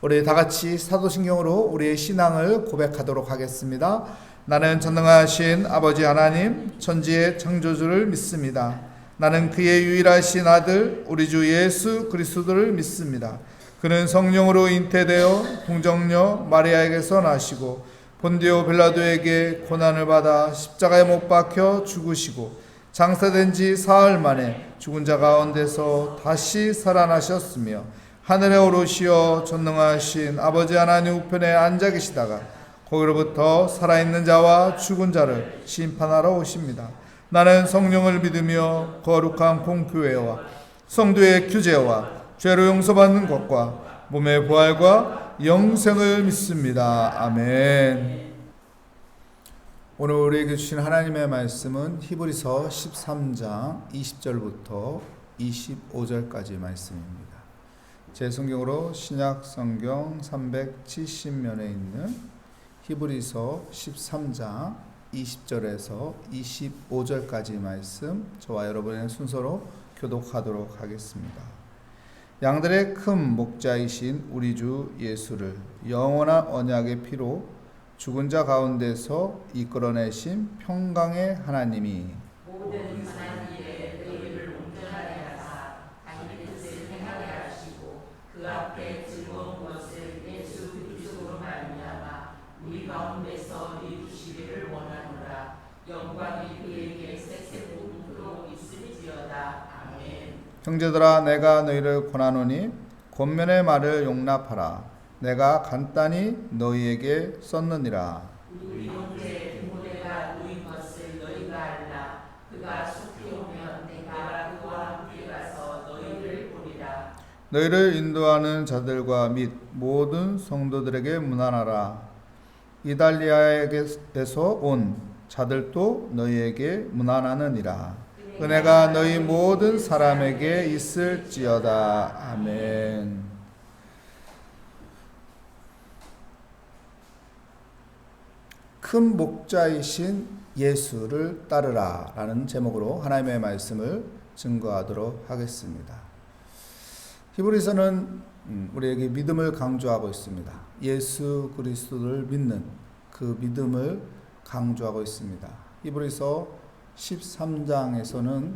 우리 다 같이 사도신경으로 우리의 신앙을 고백하도록 하겠습니다. 나는 전능하신 아버지 하나님, 천지의 창조주를 믿습니다. 나는 그의 유일하신 아들 우리 주 예수 그리스도를 믿습니다. 그는 성령으로 잉태되어 동정녀 마리아에게서 나시고 본디오 빌라도에게 고난을 받아 십자가에 못 박혀 죽으시고 장사된 지 사흘 만에 죽은 자 가운데서 다시 살아나셨으며 하늘에 오르시어 전능하신 아버지 하나님 우편에 앉아 계시다가 거기로부터 살아있는 자와 죽은 자를 심판하러 오십니다. 나는 성령을 믿으며 거룩한 공교회와 성도의 규제와 죄로 용서받는 것과 몸의 부활과 영생을 믿습니다. 아멘. 오늘 우리에게 주신 하나님의 말씀은 히브리서 13장 20절부터 25절까지 말씀입니다. 제 성경으로 신약 성경 370면에 있는 히브리서 13장 20절에서 25절까지 말씀 저와 여러분의 순서로 교독하도록 하겠습니다. 양들의 큰 목자이신 우리 주 예수를 영원한 언약의 피로 죽은 자 가운데서 이끌어내신 평강의 하나님이 모든 하나님의 의를 온전하게 하사 자기 뜻을 행하게 하시고 그 앞에 즐거운 것을 예수 그리스도로 말미암아 우리 가운데서 이루시기를 원하노라. 영광이 그에게 세세토록 있을지어다. 아멘. 형제들아 내가 너희를 권하노니 권면의 말을 용납하라. 내가 간단히 너희에게 썼느니라. 우리 형제 디모데가 누인 것을 너희가 알라. 그가 속히 오면 내가 그와 함께 가서 너희를 보리라. 너희를 인도하는 자들과 및 모든 성도들에게 문안하라. 이달리아에게서 온 자들도 너희에게 문안하느니라. 은혜가 너희 모든 사람에게 있을지어다. 아멘. 큰 목자이신 예수를 따르라 라는 제목으로 하나님의 말씀을 증거하도록 하겠습니다. 히브리서는 우리에게 믿음을 강조하고 있습니다. 예수 그리스도를 믿는 그 믿음을 강조하고 있습니다. 히브리서 13장에서는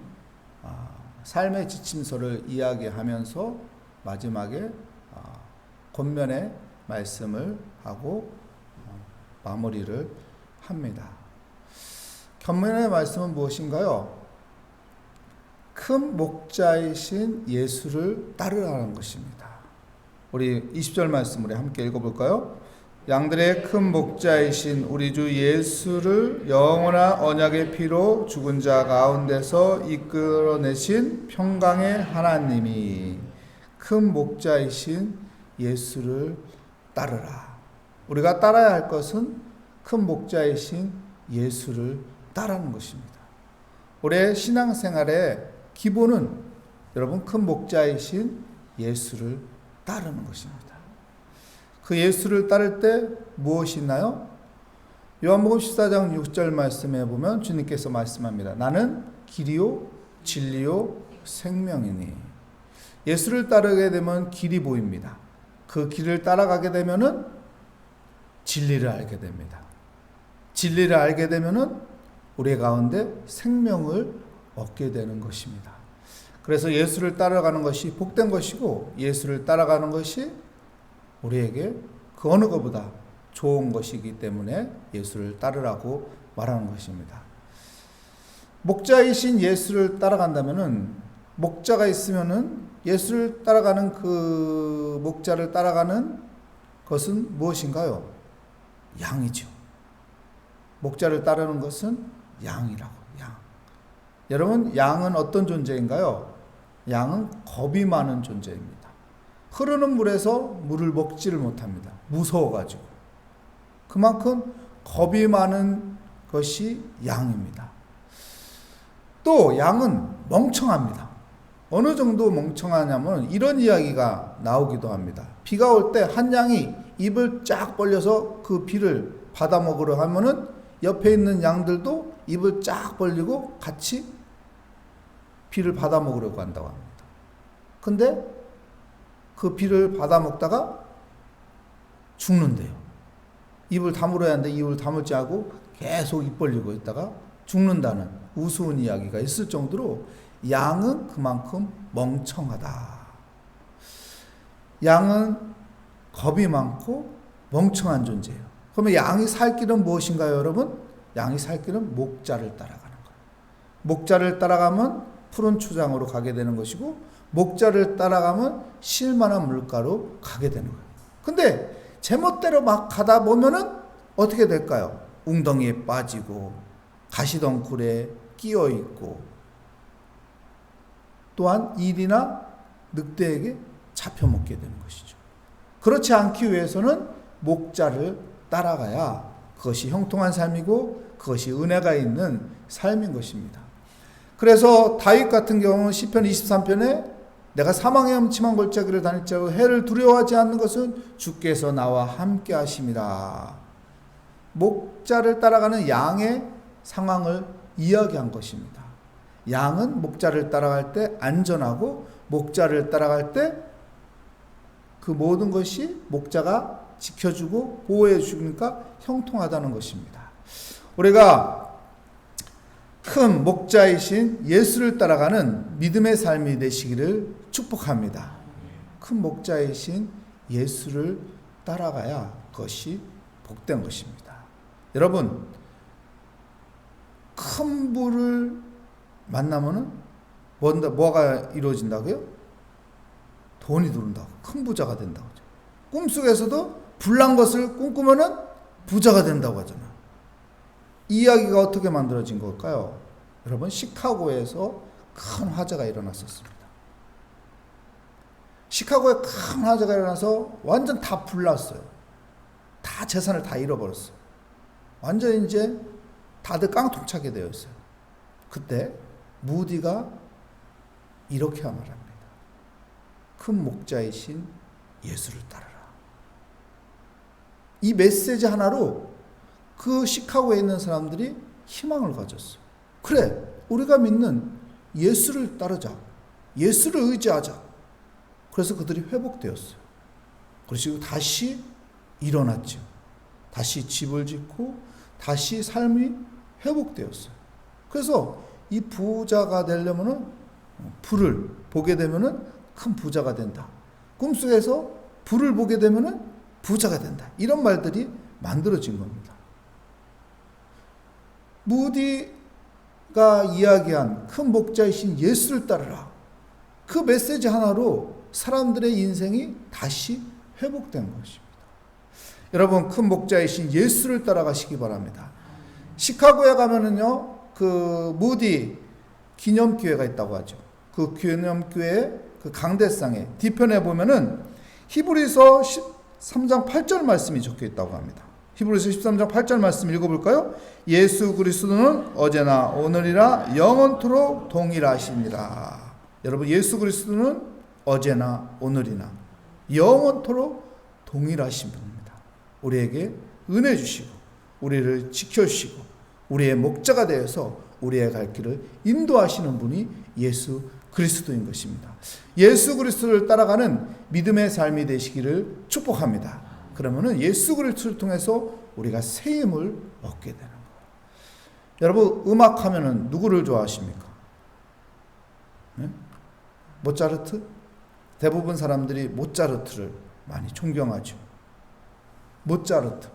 삶의 지침서를 이야기하면서 마지막에 권면의 말씀을 하고 마무리를 합니다. 권면의 말씀은 무엇인가요? 큰 목자이신 예수를 따르라는 것입니다. 우리 20절 말씀 우리 함께 읽어볼까요? 양들의 큰 목자이신 우리 주 예수를 영원한 언약의 피로 죽은 자 가운데서 이끌어내신 평강의 하나님이 큰 목자이신 예수를 따르라. 우리가 따라야 할 것은 큰 목자이신 예수를 따르는 것입니다. 우리의 신앙생활의 기본은 여러분 큰 목자이신 예수를 따르는 것입니다. 그 예수를 따를 때 무엇이 있나요? 요한복음 14장 6절 말씀에 보면 주님께서 말씀합니다. 나는 길이요 진리요 생명이니. 예수를 따르게 되면 길이 보입니다. 그 길을 따라가게 되면은 진리를 알게 됩니다. 진리를 알게 되면은 우리 가운데 생명을 얻게 되는 것입니다. 그래서 예수를 따라가는 것이 복된 것이고 예수를 따라가는 것이 우리에게 그 어느 것보다 좋은 것이기 때문에 예수를 따르라고 말하는 것입니다. 목자이신 예수를 따라간다면은 목자가 있으면은 예수를 따라가는 그 목자를 따라가는 것은 무엇인가요? 양이죠. 목자를 따르는 것은 양이라고. 양. 여러분, 양은 어떤 존재인가요? 양은 겁이 많은 존재입니다. 흐르는 물에서 물을 먹지를 못합니다. 무서워가지고. 그만큼 겁이 많은 것이 양입니다. 또 양은 멍청합니다. 어느 정도 멍청하냐면 이런 이야기가 나오기도 합니다. 비가 올 때 한 양이 입을 쫙 벌려서 그 비를 받아 먹으려 하면은 옆에 있는 양들도 입을 쫙 벌리고 같이 비를 받아 먹으려고 한다고 합니다. 근데 그 비를 받아 먹다가 죽는데요. 입을 다물어야 하는데 입을 다물지 않고 계속 입 벌리고 있다가 죽는다는 우스운 이야기가 있을 정도로 양은 그만큼 멍청하다. 양은 겁이 많고 멍청한 존재예요. 그러면 양이 살 길은 무엇인가요, 여러분? 양이 살 길은 목자를 따라가는 거예요. 목자를 따라가면 푸른 초장으로 가게 되는 것이고, 목자를 따라가면 쉴만한 물가로 가게 되는 거예요. 근데 제멋대로 막 가다 보면은 어떻게 될까요? 웅덩이에 빠지고 가시덩굴에 끼어 있고, 또한 일이나 늑대에게 잡혀먹게 되는 것이죠. 그렇지 않기 위해서는 목자를 따라가야 그것이 형통한 삶이고 그것이 은혜가 있는 삶인 것입니다. 그래서 다윗 같은 경우는 시편 23편에 내가 사망의 음침한 골짜기를 다닐지라도 해를 두려워하지 않는 것은 주께서 나와 함께 하심이라. 목자를 따라가는 양의 상황을 이야기한 것입니다. 양은 목자를 따라갈 때 안전하고, 목자를 따라갈 때 그 모든 것이 목자가 지켜주고 보호해 주니까 형통하다는 것입니다. 우리가 큰 목자이신 예수를 따라가는 믿음의 삶이 되시기를 축복합니다. 큰 목자이신 예수를 따라가야 그것이 복된 것입니다. 여러분, 큰 부를 만나면은 뭐가 이루어진다고요? 돈이 들어온다고. 큰 부자가 된다고 하죠. 꿈속에서도 불난 것을 꿈꾸면은 부자가 된다고 하잖아요. 이 이야기가 어떻게 만들어진 걸까요? 여러분, 시카고에서 큰 화재가 일어났었습니다. 시카고에 큰 화재가 일어나서 완전 다 불났어요. 다 재산을 다 잃어버렸어요. 완전 이제 다들 깡통차게 되었어요. 그때 무디가 이렇게 말합니다. 큰 목자이신 예수를 따르라. 이 메시지 하나로 그 시카고에 있는 사람들이 희망을 가졌어요. 그래, 우리가 믿는 예수를 따르자. 예수를 의지하자. 그래서 그들이 회복되었어요. 그리고 다시 일어났죠. 다시 집을 짓고 다시 삶이 회복되었어요. 그래서 이 부자가 되려면은 불을 보게 되면은 큰 부자가 된다. 꿈속에서 불을 보게 되면은 부자가 된다. 이런 말들이 만들어진 겁니다. 무디가 이야기한 큰 목자이신 예수를 따르라. 그 메시지 하나로 사람들의 인생이 다시 회복된 것입니다. 여러분, 큰 목자이신 예수를 따라가시기 바랍니다. 시카고에 가면은요, 그 무디 기념교회가 있다고 하죠. 그 기념교회 그 강대상에 뒤편에 보면은 히브리서 13장 8절 말씀이 적혀 있다고 합니다. 히브리서 13장 8절 말씀 읽어볼까요? 예수 그리스도는 어제나 오늘이라 영원토록 동일하시니라. 여러분, 예수 그리스도는 어제나 오늘이나 영원토록 동일하신 분입니다. 우리에게 은혜 주시고 우리를 지켜주시고 우리의 목자가 되어서 우리의 갈 길을 인도하시는 분이 예수 그리스도인 것입니다. 예수 그리스도를 따라가는 믿음의 삶이 되시기를 축복합니다. 그러면은 예수 그리스도를 통해서 우리가 새 힘을 얻게 되는 거예요. 여러분, 음악하면은 누구를 좋아하십니까? 네? 모차르트? 대부분 사람들이 모차르트를 많이 존경하죠. 모차르트.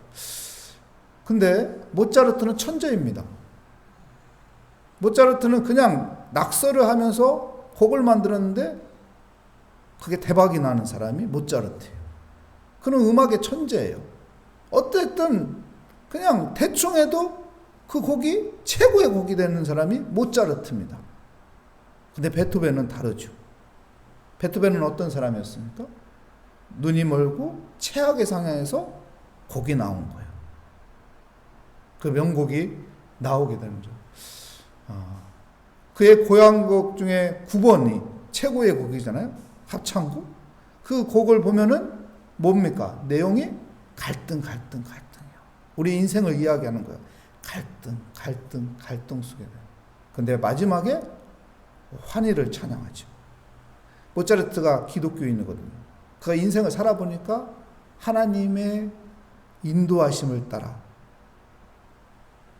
근데 모차르트는 천재입니다. 모차르트는 그냥 낙서를 하면서 곡을 만들었는데 그게 대박이 나는 사람이 모차르트예요. 그는 음악의 천재예요. 어쨌든 그냥 대충 해도 그 곡이 최고의 곡이 되는 사람이 모차르트입니다. 근데 베토벤은 다르죠. 베토벤은 어떤 사람이었습니까? 눈이 멀고 최악의 상황에서 곡이 나온 거예요. 그 명곡이 나오게 되는 거죠. 그의 고향곡 중에 9번이 최고의 곡이잖아요. 합창곡. 그 곡을 보면은 뭡니까? 내용이 갈등이에요. 우리 인생을 이야기하는 거예요. 갈등 속에. 근데 마지막에 환희를 찬양하죠. 모차르트가 기독교인이거든요. 그가 인생을 살아보니까 하나님의 인도하심을 따라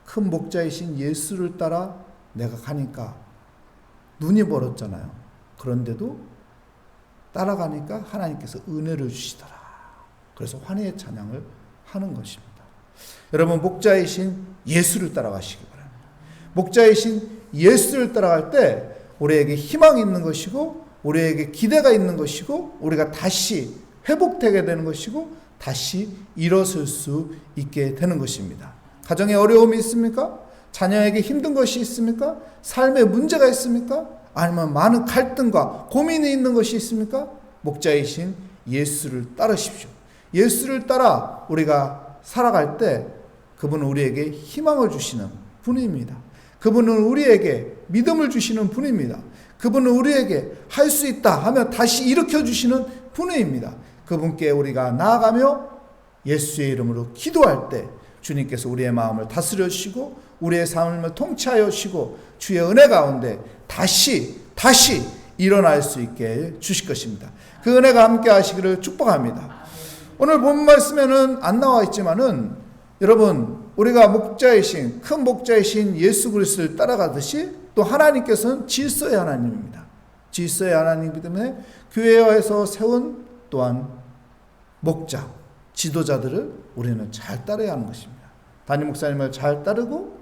큰 목자이신 예수를 따라 내가 가니까 눈이 멀었잖아요. 그런데도 따라가니까 하나님께서 은혜를 주시더라. 그래서 환희의 찬양을 하는 것입니다. 여러분, 목자이신 예수를 따라가시기 바랍니다. 목자이신 예수를 따라갈 때 우리에게 희망이 있는 것이고 우리에게 기대가 있는 것이고 우리가 다시 회복되게 되는 것이고 다시 일어설 수 있게 되는 것입니다. 가정에 어려움이 있습니까? 자녀에게 힘든 것이 있습니까? 삶에 문제가 있습니까? 아니면 많은 갈등과 고민이 있는 것이 있습니까? 목자이신 예수를 따르십시오. 예수를 따라 우리가 살아갈 때 그분은 우리에게 희망을 주시는 분입니다. 그분은 우리에게 믿음을 주시는 분입니다. 그분은 우리에게 할 수 있다 하면 다시 일으켜 주시는 분입니다. 그분께 우리가 나아가며 예수의 이름으로 기도할 때 주님께서 우리의 마음을 다스려 주시고 우리의 삶을 통치하여 주시고 주의 은혜 가운데 다시 일어날 수 있게 주실 것입니다. 그 은혜가 함께 하시기를 축복합니다. 오늘 본 말씀에는 안 나와 있지만은 여러분, 우리가 목자이신 큰 목자이신 예수 그리스도를 따라가듯이 또 하나님께서는 질서의 하나님입니다. 질서의 하나님이기 때문에 교회에서 세운 또한 목자, 지도자들을 우리는 잘 따라야 하는 것입니다. 담임 목사님을 잘 따르고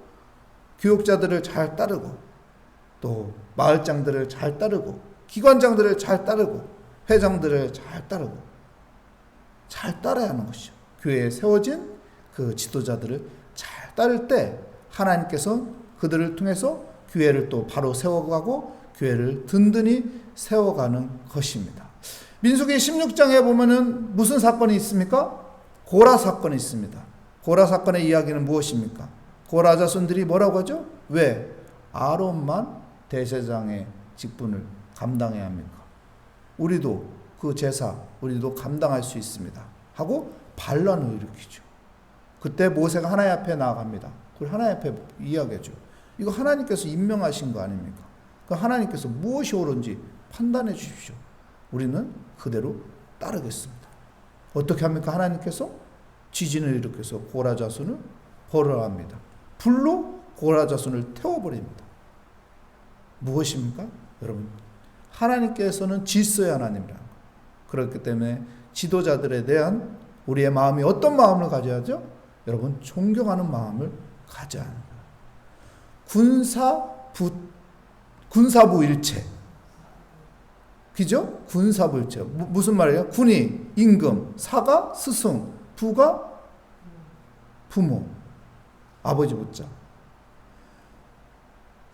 교육자들을 잘 따르고 또 마을장들을 잘 따르고 기관장들을 잘 따르고 회장들을 잘 따라야 하는 것이죠. 교회에 세워진 그 지도자들을 잘 따를 때 하나님께서 그들을 통해서 교회를 또 바로 세워가고 교회를 든든히 세워가는 것입니다. 민수기 16장에 보면은 무슨 사건이 있습니까? 고라 사건이 있습니다. 고라 사건의 이야기는 무엇입니까? 고라 자손들이 뭐라고 하죠? 왜 아론만 대제사장의 직분을 감당해야 합니까? 우리도 그 제사 우리도 감당할 수 있습니다 하고 반란을 일으키죠. 그때 모세가 하나님 앞에 나아갑니다. 그걸 하나님 앞에 이야기하죠. 이거 하나님께서 임명하신 거 아닙니까? 그 하나님께서 무엇이 옳은지 판단해 주십시오. 우리는 그대로 따르겠습니다. 어떻게 합니까? 하나님께서 지진을 일으켜서 고라 자손을 벌을합니다. 불로 고라 자손을 태워버립니다. 무엇입니까? 여러분, 하나님께서는 질서의 하나님이라는 거. 그렇기 때문에 지도자들에 대한 우리의 마음이 어떤 마음을 가져야 하죠? 여러분, 존경하는 마음을 가져야 하는 거예요. 군사부 일체. 그죠? 군사부 일체. 무슨 말이에요? 군이 임금, 사가 스승, 부가 부모, 아버지 붙자.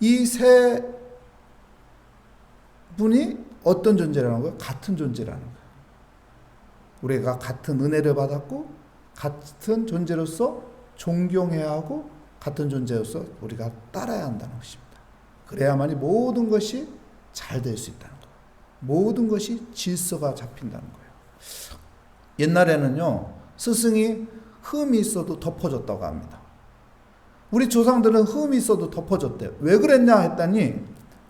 이 세 분이 어떤 존재라는 거예요? 같은 존재라는 거예요. 우리가 같은 은혜를 받았고 같은 존재로서 존경해야 하고 같은 존재로서 우리가 따라야 한다는 것입니다. 그래야만이 모든 것이 잘 될 수 있다는 거예요. 모든 것이 질서가 잡힌다는 거예요. 옛날에는요, 스승이 흠이 있어도 덮어줬다고 합니다. 우리 조상들은 흠이 있어도 덮어줬대요. 왜 그랬냐 했더니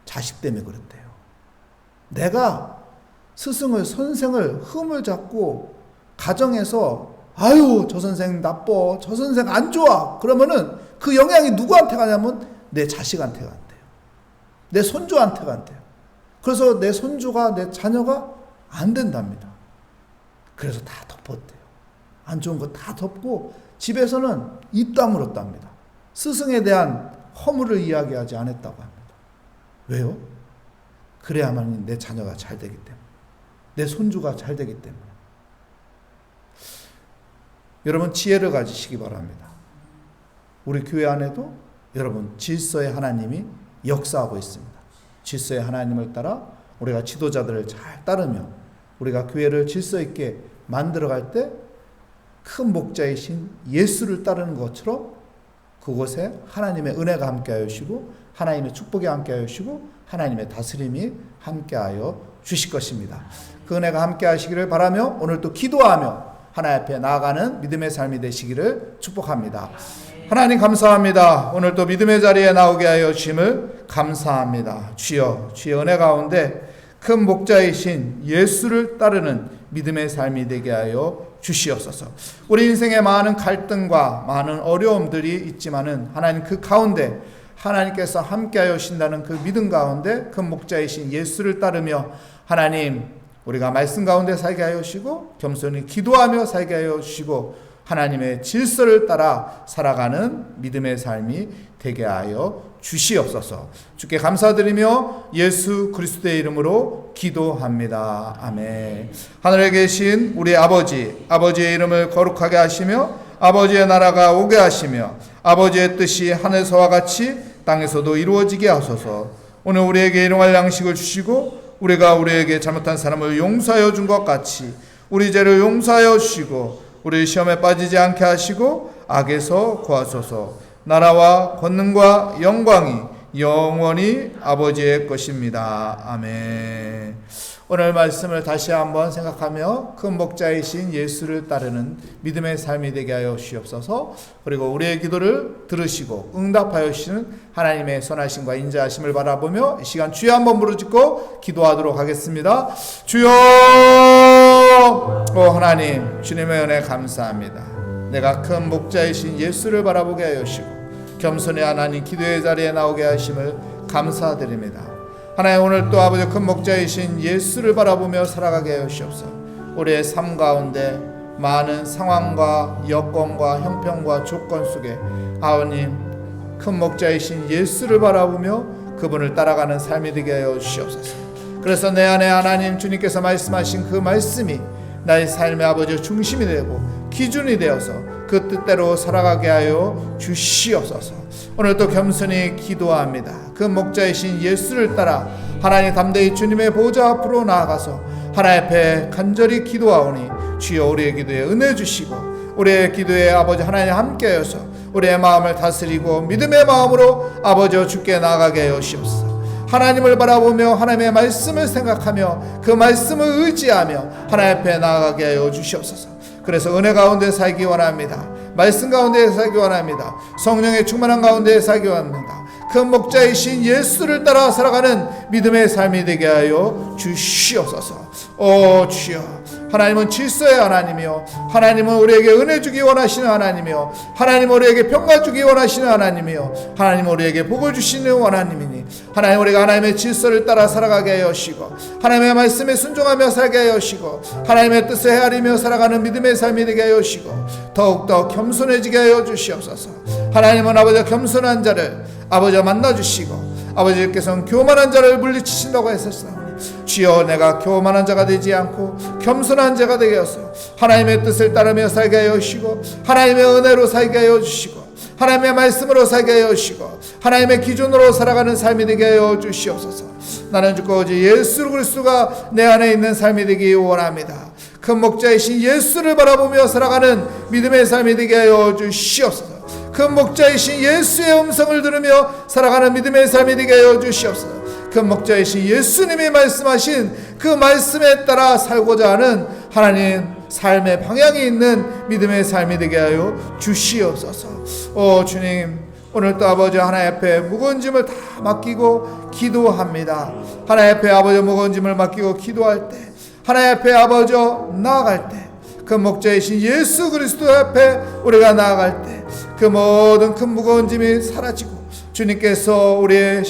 자식 때문에 그랬대요. 내가 스승을, 선생을 흠을 잡고 가정에서 아유, 저 선생 나빠, 저 선생 안 좋아. 그러면은 그 영향이 누구한테 가냐면 내 자식한테 간대요. 내 손주한테 간대요. 그래서 내 손주가, 내 자녀가 안 된답니다. 그래서 다 덮었대요. 안 좋은 거 다 덮고 집에서는 입 다물었답니다. 스승에 대한 허물을 이야기하지 않았다고 합니다. 왜요? 그래야만 내 자녀가 잘 되기 때문에, 내 손주가 잘 되기 때문에. 여러분, 지혜를 가지시기 바랍니다. 우리 교회 안에도 여러분 질서의 하나님이 역사하고 있습니다. 질서의 하나님을 따라 우리가 지도자들을 잘 따르며 우리가 교회를 질서 있게 만들어갈 때 큰 목자이신 예수를 따르는 것처럼 그곳에 하나님의 은혜가 함께하여 주시고 하나님의 축복이 함께하여 주시고 하나님의 다스림이 함께하여 주실 것입니다. 그 은혜가 함께하시기를 바라며 오늘 또 기도하며 하나님 앞에 나아가는 믿음의 삶이 되시기를 축복합니다. 하나님 감사합니다. 오늘 또 믿음의 자리에 나오게 하여 주심을 감사합니다. 주여, 주의 은혜 가운데 큰 목자이신 예수를 따르는 믿음의 삶이 되게 하여 주시옵소서. 우리 인생에 많은 갈등과 많은 어려움들이 있지만은 하나님 그 가운데 하나님께서 함께하여 주신다는 그 믿음 가운데 큰 목자이신 예수를 따르며 하나님 우리가 말씀 가운데 살게 하여 주시고 겸손히 기도하며 살게 하여 주시고 하나님의 질서를 따라 살아가는 믿음의 삶이 되게 하여 주시옵소서. 주께 감사드리며 예수 그리스도의 이름으로 기도합니다. 아멘. 하늘에 계신 우리 아버지의 이름을 거룩하게 하시며 아버지의 나라가 오게 하시며 아버지의 뜻이 하늘에서와 같이 땅에서도 이루어지게 하소서. 오늘 우리에게 일용할 양식을 주시고 우리가 우리에게 잘못한 사람을 용서하여 준 것 같이 우리 죄를 용서하여 주시고 우리 시험에 빠지지 않게 하시고 악에서 구하소서. 나라와 권능과 영광이 영원히 아버지의 것입니다. 아멘. 오늘 말씀을 다시 한번 생각하며 큰 목자이신 예수를 따르는 믿음의 삶이 되게 하여 주시옵소서. 그리고 우리의 기도를 들으시고 응답하여 주시는 하나님의 선하심과 인자하심을 바라보며 이 시간 주여 한번 부르짖고 기도하도록 하겠습니다. 주여! 오 하나님, 주님의 은혜 감사합니다. 내가 큰 목자이신 예수를 바라보게 하여 주시고 겸손히 하나님 기도의 자리에 나오게 하심을 감사드립니다. 하나님 오늘 또 아버지 큰 목자이신 예수를 바라보며 살아가게 하여 주시옵소서. 우리의 삶 가운데 많은 상황과 여건과 형편과 조건 속에 하나님 큰 목자이신 예수를 바라보며 그분을 따라가는 삶이 되게 하여 주시옵소서. 그래서 내 안에 하나님 주님께서 말씀하신 그 말씀이 나의 삶의 아버지 중심이 되고 기준이 되어서 그 뜻대로 살아가게 하여 주시옵소서. 오늘도 겸손히 기도합니다. 그 목자이신 예수를 따라 하나님 담대히 주님의 보좌 앞으로 나아가서 하나님 앞에 간절히 기도하오니 주여 우리의 기도에 은혜 주시고 우리의 기도에 아버지 하나님 함께하여서 우리의 마음을 다스리고 믿음의 마음으로 아버지와 주께 나아가게 하여 주시옵소서. 하나님을 바라보며 하나님의 말씀을 생각하며 그 말씀을 의지하며 하나님 앞에 나아가게 하여 주시옵소서. 그래서 은혜 가운데 살기 원합니다. 말씀 가운데 살기 원합니다. 성령의 충만한 가운데 살기 원합니다. 큰 목자이신 예수를 따라 살아가는 믿음의 삶이 되게 하여 주시옵소서. 오 주여, 하나님은 질서의 하나님이요 하나님은 우리에게 은혜 주기 원하시는 하나님이요 하나님은 우리에게 평강 주기 원하시는 하나님이요 하나님은 우리에게 복을 주시는 하나님이니 하나님 우리가 하나님의 질서를 따라 살아가게 하여 주시고 하나님의 말씀에 순종하며 살게 하여 주시고 하나님의 뜻을 헤아리며 살아가는 믿음의 삶이 되게 하여 주시고 더욱더 겸손해지게 하여 주시옵소서. 하나님은 아버지 겸손한 자를 아버지와 만나주시고 아버지께서는 교만한 자를 물리치신다고 했었사오니 주여 내가 교만한 자가 되지 않고 겸손한 자가 되게 하소서. 하나님의 뜻을 따르며 살게 하여 주시고 하나님의 은혜로 살게 하여 주시고 하나님의 말씀으로 살게 하여 주시고 하나님의 기준으로 살아가는 삶이 되게 하여 주시옵소서. 나는 주고 오직 예수 그리스도가 내 안에 있는 삶이 되기 원합니다. 큰 목자이신 예수를 바라보며 살아가는 믿음의 삶이 되게 하여 주시옵소서. 큰 목자이신 예수의 음성을 들으며 살아가는 믿음의 삶이 되게 하여 주시옵소서. 큰 목자이신 예수님이 말씀하신 그 말씀에 따라 살고자 하는 하나님 삶의 방향이 있는 믿음의 삶이 되게 하여 주시옵소서. 오 주님, 오늘 또 아버지 하나님 앞에 무거운 짐을 다 맡기고 기도합니다. 하나님 앞에 아버지 무거운 짐을 맡기고 기도할 때 하나님 앞에 아버지 나아갈 때 그 목자이신 예수 그리스도 앞에 우리가 나아갈 때 그 모든 큰 무거운 짐이 사라지고 주님께서 우리의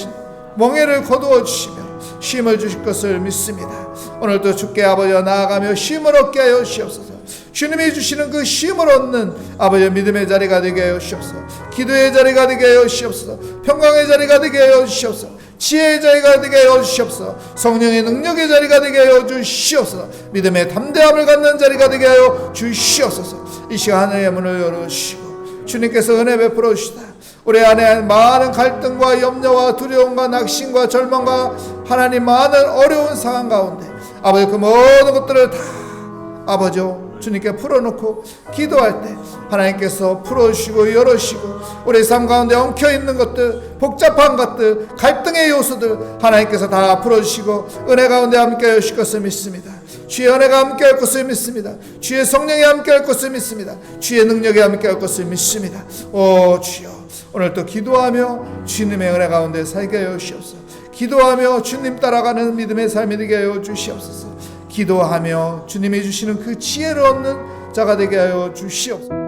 멍에를 거두어 주시며 쉼을 주실 것을 믿습니다. 오늘도 주께 아버지와 나아가며 쉼을 얻게 하여 주시옵소서. 주님이 주시는 그 쉼을 얻는 아버지의 믿음의 자리가 되게 하여 주시옵소서. 기도의 자리가 되게 하여 주시옵소서. 평강의 자리가 되게 하여 주시옵소서. 지혜의 자리가 되게 하여 주시옵소서. 성령의 능력의 자리가 되게 하여 주시옵소서. 믿음의 담대함을 갖는 자리가 되게 하여 주시옵소서. 이 시간 하늘의 문을 열어주시고 주님께서 은혜 베풀어 주시다. 우리 안에 많은 갈등과 염려와 두려움과 낙심과 절망과 하나님 많은 어려운 상황 가운데 아버지 그 모든 것들을 다 아버지 주님께 풀어놓고 기도할 때 하나님께서 풀어주시고 열어주시고 우리 삶 가운데 엉켜있는 것들 복잡한 것들 갈등의 요소들 하나님께서 다 풀어주시고 은혜 가운데 함께 하실 것을 믿습니다. 주의 은혜가 함께 할 것을 믿습니다. 주의 성령이 함께 할 것을 믿습니다. 주의 능력이 함께 할 것을 믿습니다. 오 주여, 오늘 또 기도하며 주님의 은혜 가운데 살게 하여 주시옵소서. 기도하며 주님 따라가는 믿음의 삶이 되게 하여 주시옵소서. 기도하며 주님이 주시는 그 지혜를 얻는 자가 되게 하여 주시옵소서.